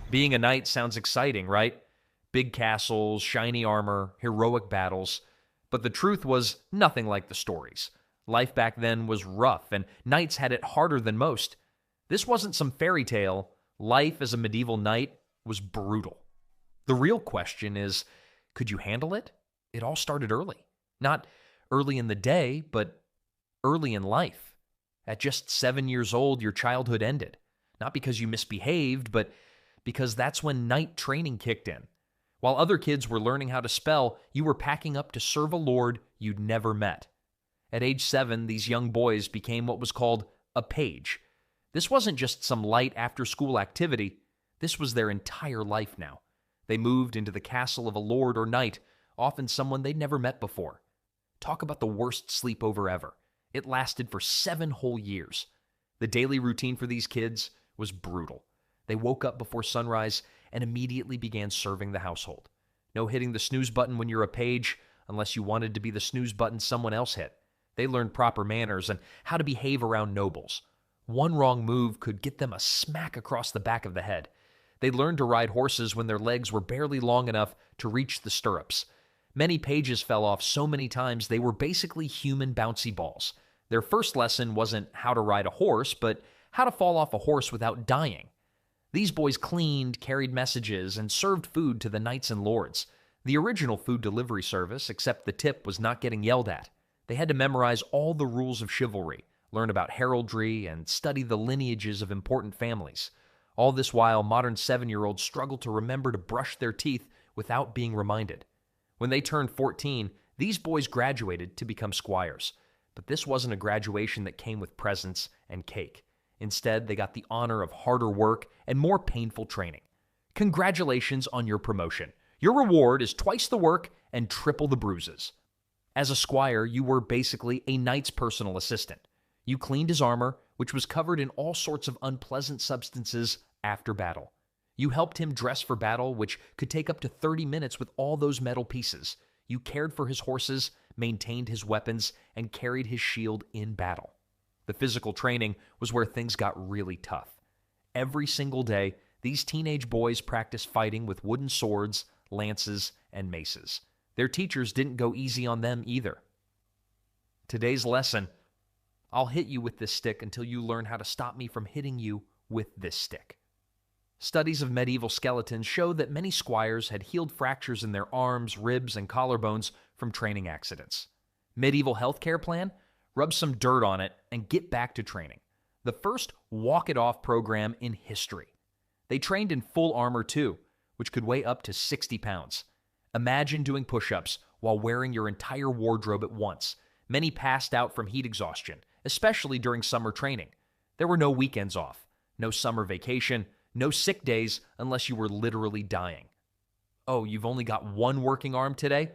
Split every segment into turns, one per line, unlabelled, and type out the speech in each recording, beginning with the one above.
Being a knight sounds exciting, right? Big castles, shiny armor, heroic battles. But the truth was nothing like the stories. Life back then was rough, and knights had it harder than most. This wasn't some fairy tale. Life as a medieval knight was brutal. The real question is, could you handle it? It all started early. Not early in the day, but early in life. At just 7 years old, your childhood ended. Not because you misbehaved, but because that's when knight training kicked in. While other kids were learning how to spell, you were packing up to serve a lord you'd never met. At age 7, these young boys became what was called a page. This wasn't just some light after-school activity. This was their entire life now. They moved into the castle of a lord or knight, often someone they'd never met before. Talk about the worst sleepover ever. It lasted for 7 whole years. The daily routine for these kids was brutal. They woke up before sunrise and immediately began serving the household. No hitting the snooze button when you're a page, unless you wanted to be the snooze button someone else hit. They learned proper manners and how to behave around nobles. One wrong move could get them a smack across the back of the head. They learned to ride horses when their legs were barely long enough to reach the stirrups. Many pages fell off so many times they were basically human bouncy balls. Their first lesson wasn't how to ride a horse, but how to fall off a horse without dying. These boys cleaned, carried messages, and served food to the knights and lords. The original food delivery service, except the tip, was not getting yelled at. They had to memorize all the rules of chivalry, learn about heraldry, and study the lineages of important families. All this while, modern 7-year-olds struggle to remember to brush their teeth without being reminded. When they turned 14, these boys graduated to become squires. But this wasn't a graduation that came with presents and cake. Instead, they got the honor of harder work and more painful training. Congratulations on your promotion. Your reward is twice the work and triple the bruises. As a squire, you were basically a knight's personal assistant. You cleaned his armor, which was covered in all sorts of unpleasant substances after battle. You helped him dress for battle, which could take up to 30 minutes with all those metal pieces. You cared for his horses, maintained his weapons, and carried his shield in battle. The physical training was where things got really tough. Every single day, these teenage boys practiced fighting with wooden swords, lances, and maces. Their teachers didn't go easy on them either. Today's lesson: I'll hit you with this stick until you learn how to stop me from hitting you with this stick. Studies of medieval skeletons show that many squires had healed fractures in their arms, ribs, and collarbones from training accidents. Medieval healthcare plan? Rub some dirt on it and get back to training. The first walk-it-off program in history. They trained in full armor too, which could weigh up to 60 pounds. Imagine doing push-ups while wearing your entire wardrobe at once. Many passed out from heat exhaustion, especially during summer training. There were no weekends off, no summer vacation, no sick days unless you were literally dying. Oh, you've only got one working arm today?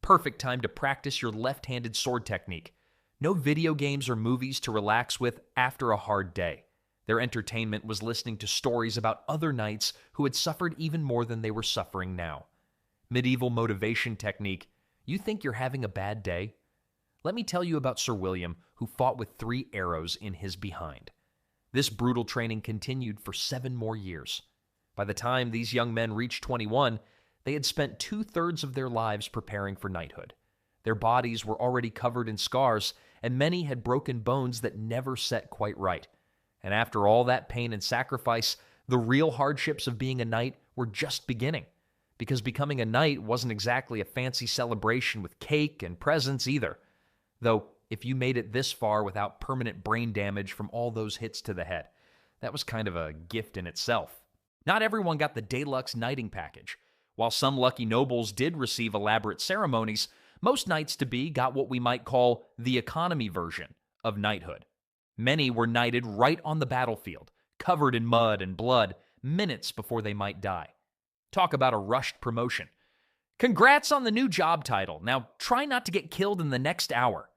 Perfect time to practice your left-handed sword technique. No video games or movies to relax with after a hard day. Their entertainment was listening to stories about other knights who had suffered even more than they were suffering now. Medieval motivation technique. You think you're having a bad day? Let me tell you about Sir William, who fought with 3 arrows in his behind. This brutal training continued for 7 more years. By the time these young men reached 21, they had spent 2/3 of their lives preparing for knighthood. Their bodies were already covered in scars, and many had broken bones that never set quite right. And after all that pain and sacrifice, the real hardships of being a knight were just beginning. Because becoming a knight wasn't exactly a fancy celebration with cake and presents either. Though, if you made it this far without permanent brain damage from all those hits to the head, that was kind of a gift in itself. Not everyone got the deluxe knighting package. While some lucky nobles did receive elaborate ceremonies, most knights-to-be got what we might call the economy version of knighthood. Many were knighted right on the battlefield, covered in mud and blood, minutes before they might die. Talk about a rushed promotion. Congrats on the new job title. Now try not to get killed in the next hour.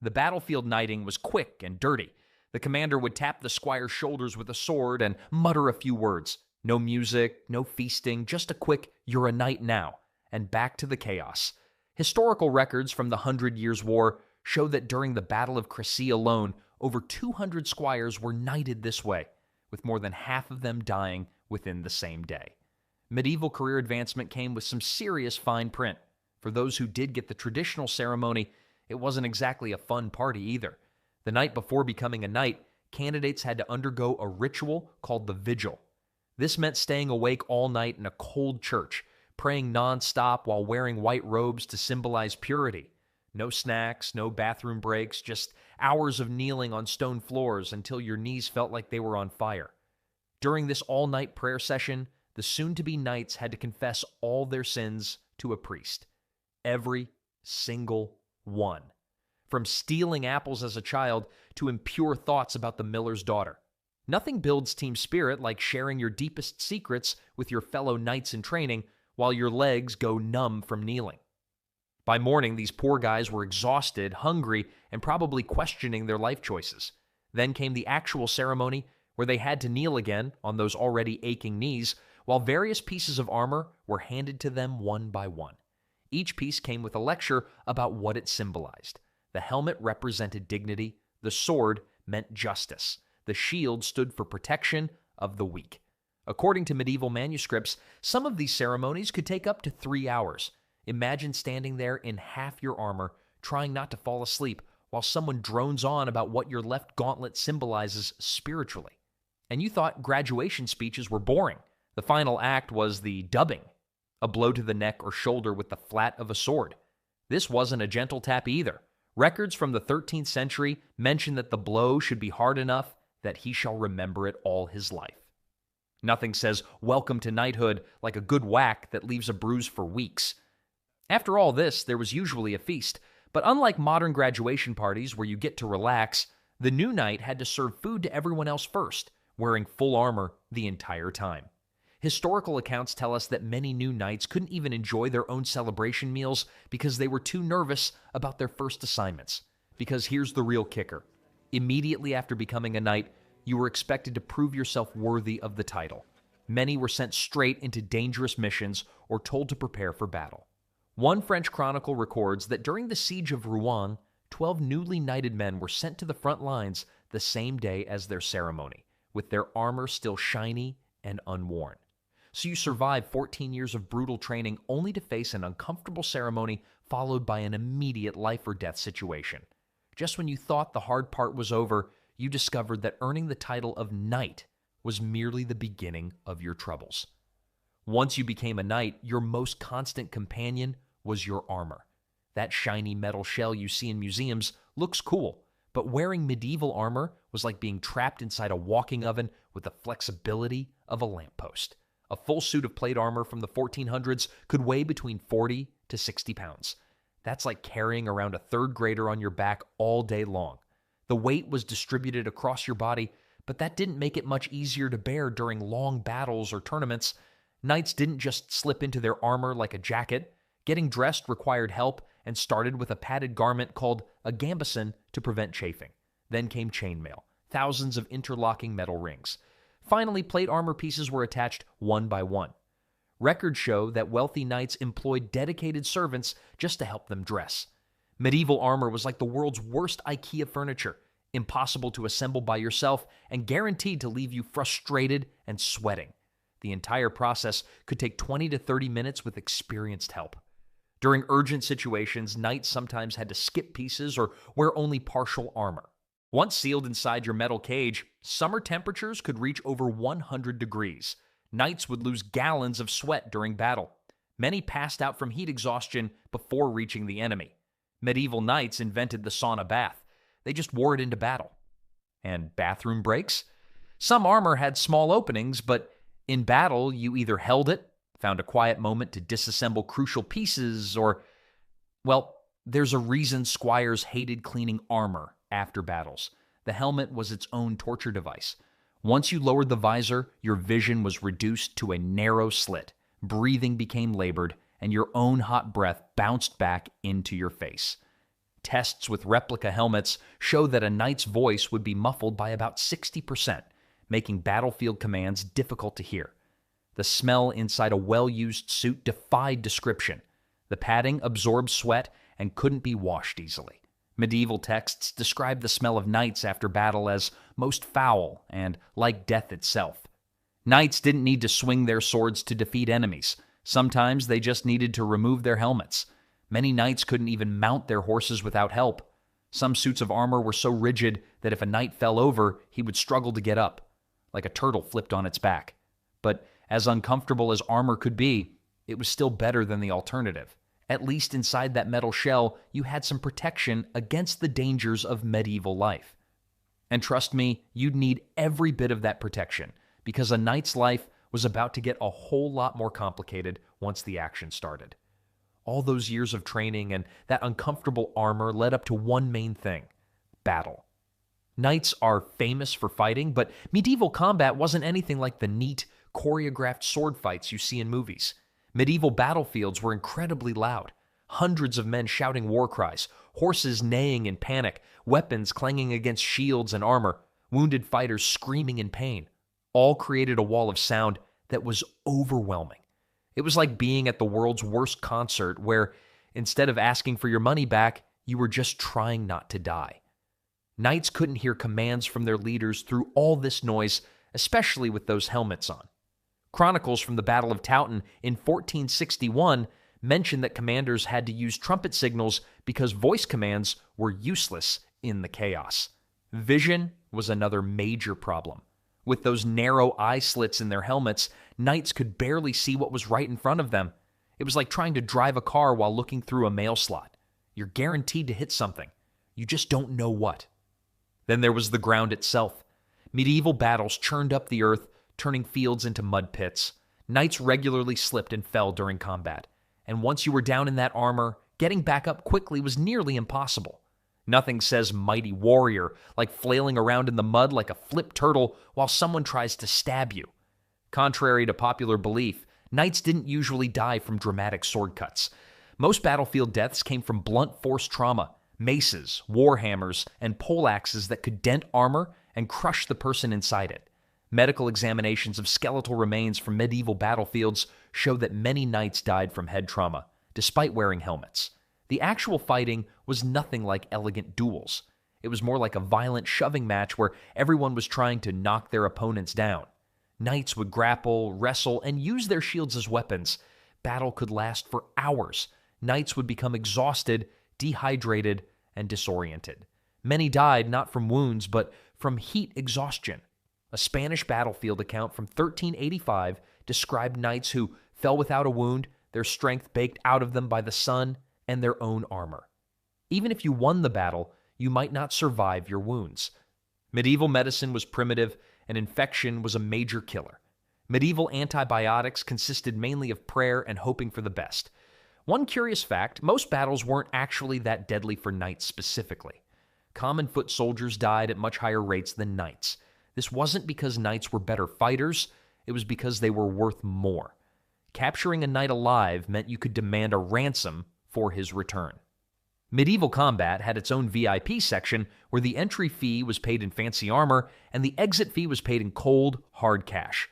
The battlefield knighting was quick and dirty. The commander would tap the squire's shoulders with a sword and mutter a few words. No music, no feasting, just a quick, "You're a knight now," and back to the chaos. Historical records from the 100 Years' War show that during the Battle of Crécy alone, over 200 squires were knighted this way, with more than half of them dying within the same day. Medieval career advancement came with some serious fine print. For those who did get the traditional ceremony, it wasn't exactly a fun party either. The night before becoming a knight, candidates had to undergo a ritual called the vigil. This meant staying awake all night in a cold church, praying nonstop while wearing white robes to symbolize purity. No snacks, no bathroom breaks, just hours of kneeling on stone floors until your knees felt like they were on fire. During this all-night prayer session, the soon-to-be knights had to confess all their sins to a priest. Every single one. From stealing apples as a child to impure thoughts about the miller's daughter. Nothing builds team spirit like sharing your deepest secrets with your fellow knights in training while your legs go numb from kneeling. By morning, these poor guys were exhausted, hungry, and probably questioning their life choices. Then came the actual ceremony where they had to kneel again on those already aching knees while various pieces of armor were handed to them one by one. Each piece came with a lecture about what it symbolized. The helmet represented dignity, the sword meant justice, the shield stood for protection of the weak. According to medieval manuscripts, some of these ceremonies could take up to 3 hours. Imagine standing there in half your armor, trying not to fall asleep, while someone drones on about what your left gauntlet symbolizes spiritually. And you thought graduation speeches were boring. The final act was the dubbing, a blow to the neck or shoulder with the flat of a sword. This wasn't a gentle tap either. Records from the 13th century mention that the blow should be hard enough that he shall remember it all his life. Nothing says welcome to knighthood like a good whack that leaves a bruise for weeks. After all this, there was usually a feast, but unlike modern graduation parties where you get to relax, the new knight had to serve food to everyone else first, wearing full armor the entire time. Historical accounts tell us that many new knights couldn't even enjoy their own celebration meals because they were too nervous about their first assignments. Because here's the real kicker. Immediately after becoming a knight, you were expected to prove yourself worthy of the title. Many were sent straight into dangerous missions or told to prepare for battle. One French chronicle records that during the siege of Rouen, 12 newly knighted men were sent to the front lines the same day as their ceremony, with their armor still shiny and unworn. So you survive 14 years of brutal training only to face an uncomfortable ceremony followed by an immediate life or death situation. Just when you thought the hard part was over, you discovered that earning the title of knight was merely the beginning of your troubles. Once you became a knight, your most constant companion was your armor. That shiny metal shell you see in museums looks cool, but wearing medieval armor was like being trapped inside a walking oven with the flexibility of a lamppost. A full suit of plate armor from the 1400s could weigh between 40 to 60 pounds. That's like carrying around a third grader on your back all day long. The weight was distributed across your body, but that didn't make it much easier to bear during long battles or tournaments. Knights didn't just slip into their armor like a jacket. Getting dressed required help and started with a padded garment called a gambeson to prevent chafing. Then came chainmail, thousands of interlocking metal rings. Finally, plate armor pieces were attached one by one. Records show that wealthy knights employed dedicated servants just to help them dress. Medieval armor was like the world's worst IKEA furniture, impossible to assemble by yourself and guaranteed to leave you frustrated and sweating. The entire process could take 20 to 30 minutes with experienced help. During urgent situations, knights sometimes had to skip pieces or wear only partial armor. Once sealed inside your metal cage, summer temperatures could reach over 100 degrees. Knights would lose gallons of sweat during battle. Many passed out from heat exhaustion before reaching the enemy. Medieval knights invented the sauna bath. They just wore it into battle. And bathroom breaks? Some armor had small openings, but in battle, you either held it, found a quiet moment to disassemble crucial pieces, or, well, there's a reason squires hated cleaning armor after battles. The helmet was its own torture device. Once you lowered the visor, your vision was reduced to a narrow slit. Breathing became labored, and your own hot breath bounced back into your face. Tests with replica helmets show that a knight's voice would be muffled by about 60%, making battlefield commands difficult to hear. The smell inside a well-used suit defied description. The padding absorbed sweat and couldn't be washed easily. Medieval texts describe the smell of knights after battle as most foul and like death itself. Knights didn't need to swing their swords to defeat enemies. Sometimes they just needed to remove their helmets. Many knights couldn't even mount their horses without help. Some suits of armor were so rigid that if a knight fell over, he would struggle to get up, like a turtle flipped on its back. But as uncomfortable as armor could be, it was still better than the alternative. At least inside that metal shell, you had some protection against the dangers of medieval life. And trust me, you'd need every bit of that protection, because a knight's life was about to get a whole lot more complicated once the action started. All those years of training and that uncomfortable armor led up to one main thing: battle. Knights are famous for fighting, but medieval combat wasn't anything like the neat, choreographed sword fights you see in movies. Medieval battlefields were incredibly loud. Hundreds of men shouting war cries, horses neighing in panic, weapons clanging against shields and armor, wounded fighters screaming in pain. All created a wall of sound that was overwhelming. It was like being at the world's worst concert where, instead of asking for your money back, you were just trying not to die. Knights couldn't hear commands from their leaders through all this noise, especially with those helmets on. Chronicles from the Battle of Towton in 1461 mention that commanders had to use trumpet signals because voice commands were useless in the chaos. Vision was another major problem. With those narrow eye slits in their helmets, knights could barely see what was right in front of them. It was like trying to drive a car while looking through a mail slot. You're guaranteed to hit something. You just don't know what. Then there was the ground itself. Medieval battles churned up the earth, turning fields into mud pits. Knights regularly slipped and fell during combat. And once you were down in that armor, getting back up quickly was nearly impossible. Nothing says mighty warrior like flailing around in the mud like a flipped turtle while someone tries to stab you. Contrary to popular belief, knights didn't usually die from dramatic sword cuts. Most battlefield deaths came from blunt force trauma, maces, war hammers, and poleaxes that could dent armor and crush the person inside it. Medical examinations of skeletal remains from medieval battlefields show that many knights died from head trauma, despite wearing helmets. The actual fighting was nothing like elegant duels. It was more like a violent shoving match where everyone was trying to knock their opponents down. Knights would grapple, wrestle, and use their shields as weapons. Battle could last for hours. Knights would become exhausted, dehydrated, and disoriented. Many died not from wounds, but from heat exhaustion. A Spanish battlefield account from 1385 described knights who fell without a wound, their strength baked out of them by the sun and their own armor. Even if you won the battle, you might not survive your wounds. Medieval medicine was primitive, and infection was a major killer. Medieval antibiotics consisted mainly of prayer and hoping for the best. One curious fact, most battles weren't actually that deadly for knights specifically. Common foot soldiers died at much higher rates than knights. This wasn't because knights were better fighters, it was because they were worth more. Capturing a knight alive meant you could demand a ransom for his return. Medieval combat had its own VIP section where the entry fee was paid in fancy armor and the exit fee was paid in cold, hard cash.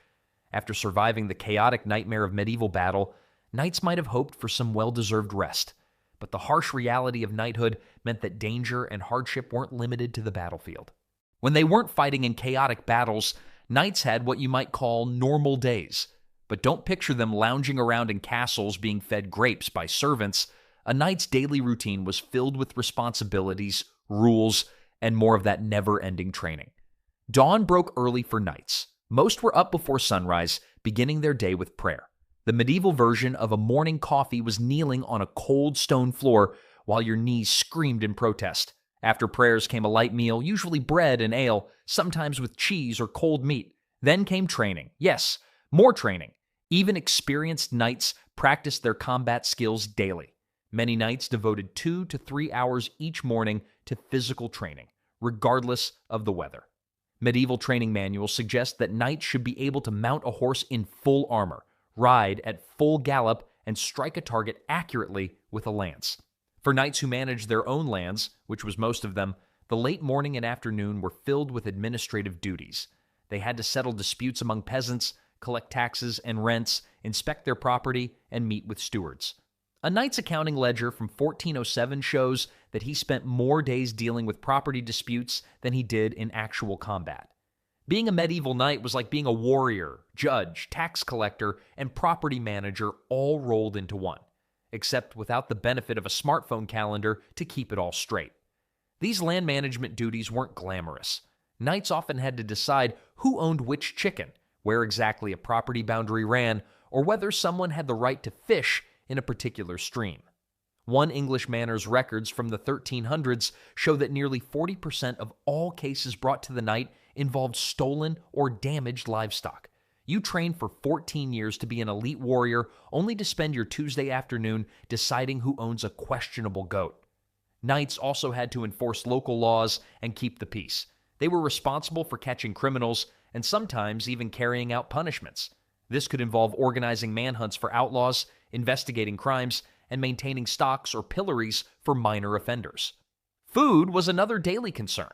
After surviving the chaotic nightmare of medieval battle, knights might have hoped for some well-deserved rest. But the harsh reality of knighthood meant that danger and hardship weren't limited to the battlefield. When they weren't fighting in chaotic battles, knights had what you might call normal days. But don't picture them lounging around in castles being fed grapes by servants. A knight's daily routine was filled with responsibilities, rules, and more of that never-ending training. Dawn broke early for knights. Most were up before sunrise, beginning their day with prayer. The medieval version of a morning coffee was kneeling on a cold stone floor while your knees screamed in protest. After prayers came a light meal, usually bread and ale, sometimes with cheese or cold meat. Then came training. Yes, more training. Even experienced knights practiced their combat skills daily. Many knights devoted 2 to 3 hours each morning to physical training, regardless of the weather. Medieval training manuals suggest that knights should be able to mount a horse in full armor, ride at full gallop, and strike a target accurately with a lance. For knights who managed their own lands, which was most of them, the late morning and afternoon were filled with administrative duties. They had to settle disputes among peasants, collect taxes and rents, inspect their property, and meet with stewards. A knight's accounting ledger from 1407 shows that he spent more days dealing with property disputes than he did in actual combat. Being a medieval knight was like being a warrior, judge, tax collector, and property manager all rolled into one, except without the benefit of a smartphone calendar to keep it all straight. These land management duties weren't glamorous. Knights often had to decide who owned which chicken, where exactly a property boundary ran, or whether someone had the right to fish in a particular stream. One English manor's records from the 1300s show that nearly 40% of all cases brought to the knight involved stolen or damaged livestock. You train for 14 years to be an elite warrior, only to spend your Tuesday afternoon deciding who owns a questionable goat. Knights also had to enforce local laws and keep the peace. They were responsible for catching criminals and sometimes even carrying out punishments. This could involve organizing manhunts for outlaws, investigating crimes, and maintaining stocks or pillories for minor offenders. Food was another daily concern.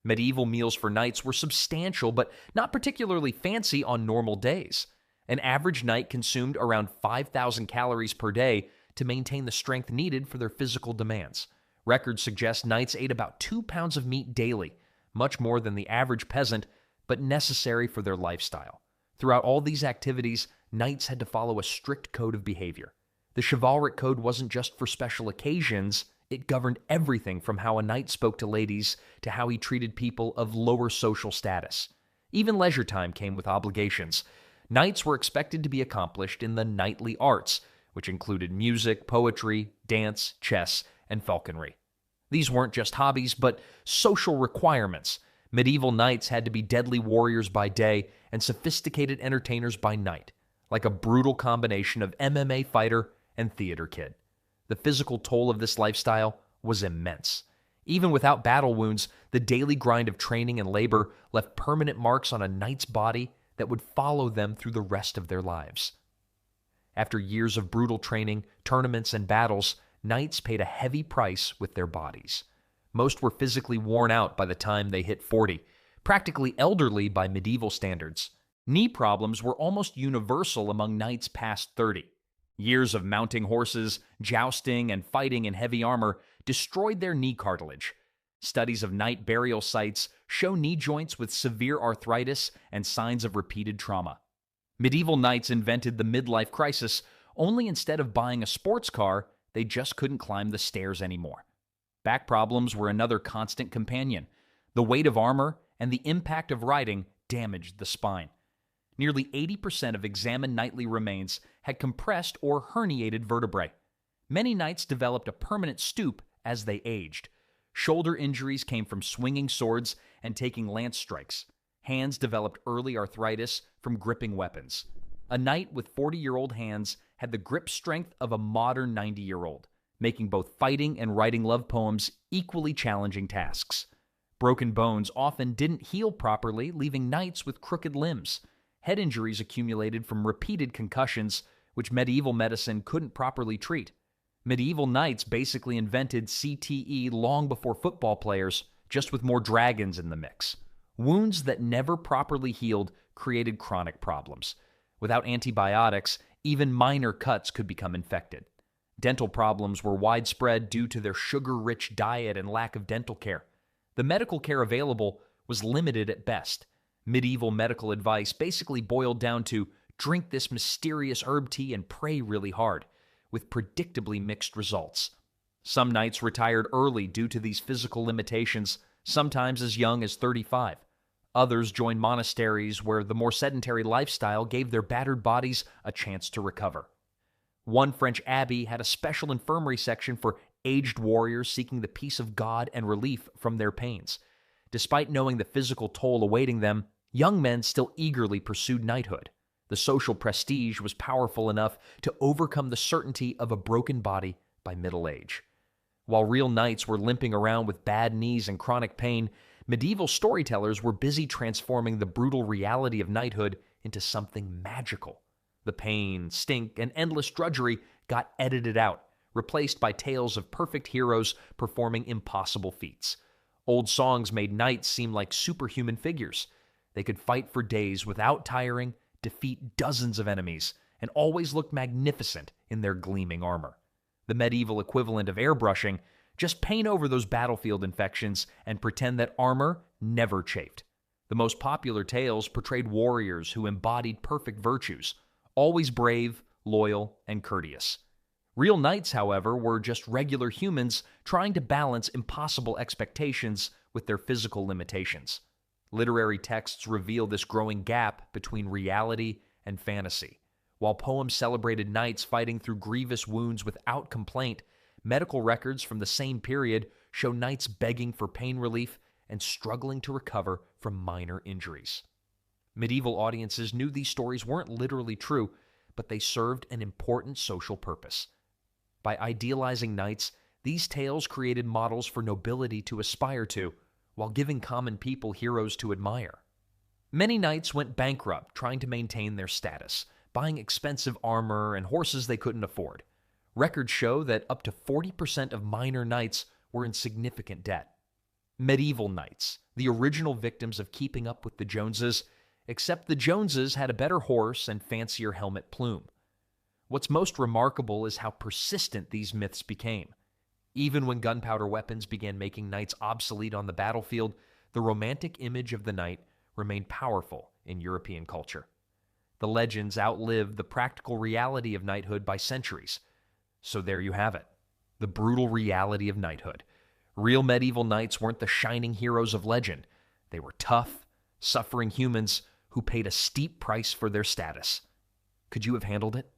Medieval meals for knights were substantial but not particularly fancy on normal days. An average knight consumed around 5,000 calories per day to maintain the strength needed for their physical demands. Records suggest knights ate about 2 pounds of meat daily, much more than the average peasant, but necessary for their lifestyle. Throughout all these activities, knights had to follow a strict code of behavior. The chivalric code wasn't just for special occasions, it governed everything from how a knight spoke to ladies to how he treated people of lower social status. Even leisure time came with obligations. Knights were expected to be accomplished in the knightly arts, which included music, poetry, dance, chess, and falconry. These weren't just hobbies, but social requirements. Medieval knights had to be deadly warriors by day and sophisticated entertainers by night, like a brutal combination of MMA fighter and theater kid. The physical toll of this lifestyle was immense. Even without battle wounds, the daily grind of training and labor left permanent marks on a knight's body that would follow them through the rest of their lives. After years of brutal training, tournaments, and battles, knights paid a heavy price with their bodies. Most were physically worn out by the time they hit 40, practically elderly by medieval standards. Knee problems were almost universal among knights past 30. Years of mounting horses, jousting, and fighting in heavy armor destroyed their knee cartilage. Studies of knight burial sites show knee joints with severe arthritis and signs of repeated trauma. Medieval knights invented the midlife crisis, only instead of buying a sports car, they just couldn't climb the stairs anymore. Back problems were another constant companion. The weight of armor and the impact of riding damaged the spine. Nearly 80% of examined knightly remains had compressed or herniated vertebrae. Many knights developed a permanent stoop as they aged. Shoulder injuries came from swinging swords and taking lance strikes. Hands developed early arthritis from gripping weapons. A knight with 40-year-old hands had the grip strength of a modern 90-year-old, making both fighting and writing love poems equally challenging tasks. Broken bones often didn't heal properly, leaving knights with crooked limbs. Head injuries accumulated from repeated concussions, which medieval medicine couldn't properly treat. Medieval knights basically invented CTE long before football players, just with more dragons in the mix. Wounds that never properly healed created chronic problems. Without antibiotics, even minor cuts could become infected. Dental problems were widespread due to their sugar-rich diet and lack of dental care. The medical care available was limited at best. Medieval medical advice basically boiled down to drink this mysterious herb tea and pray really hard, with predictably mixed results. Some knights retired early due to these physical limitations, sometimes as young as 35. Others joined monasteries where the more sedentary lifestyle gave their battered bodies a chance to recover. One French abbey had a special infirmary section for aged warriors seeking the peace of God and relief from their pains. Despite knowing the physical toll awaiting them, young men still eagerly pursued knighthood. The social prestige was powerful enough to overcome the certainty of a broken body by middle age. While real knights were limping around with bad knees and chronic pain, medieval storytellers were busy transforming the brutal reality of knighthood into something magical. The pain, stink, and endless drudgery got edited out, replaced by tales of perfect heroes performing impossible feats. Old songs made knights seem like superhuman figures. They could fight for days without tiring, defeat dozens of enemies, and always looked magnificent in their gleaming armor. The medieval equivalent of airbrushing, just paint over those battlefield infections and pretend that armor never chafed. The most popular tales portrayed warriors who embodied perfect virtues, always brave, loyal, and courteous. Real knights, however, were just regular humans trying to balance impossible expectations with their physical limitations. Literary texts reveal this growing gap between reality and fantasy. While poems celebrated knights fighting through grievous wounds without complaint, medical records from the same period show knights begging for pain relief and struggling to recover from minor injuries. Medieval audiences knew these stories weren't literally true, but they served an important social purpose. By idealizing knights, these tales created models for nobility to aspire to, while giving common people heroes to admire. Many knights went bankrupt trying to maintain their status, buying expensive armor and horses they couldn't afford. Records show that up to 40% of minor knights were in significant debt. Medieval knights, the original victims of keeping up with the Joneses, except the Joneses had a better horse and fancier helmet plume. What's most remarkable is how persistent these myths became. Even when gunpowder weapons began making knights obsolete on the battlefield, the romantic image of the knight remained powerful in European culture. The legends outlived the practical reality of knighthood by centuries. So there you have it, the brutal reality of knighthood. Real medieval knights weren't the shining heroes of legend. They were tough, suffering humans who paid a steep price for their status. Could you have handled it?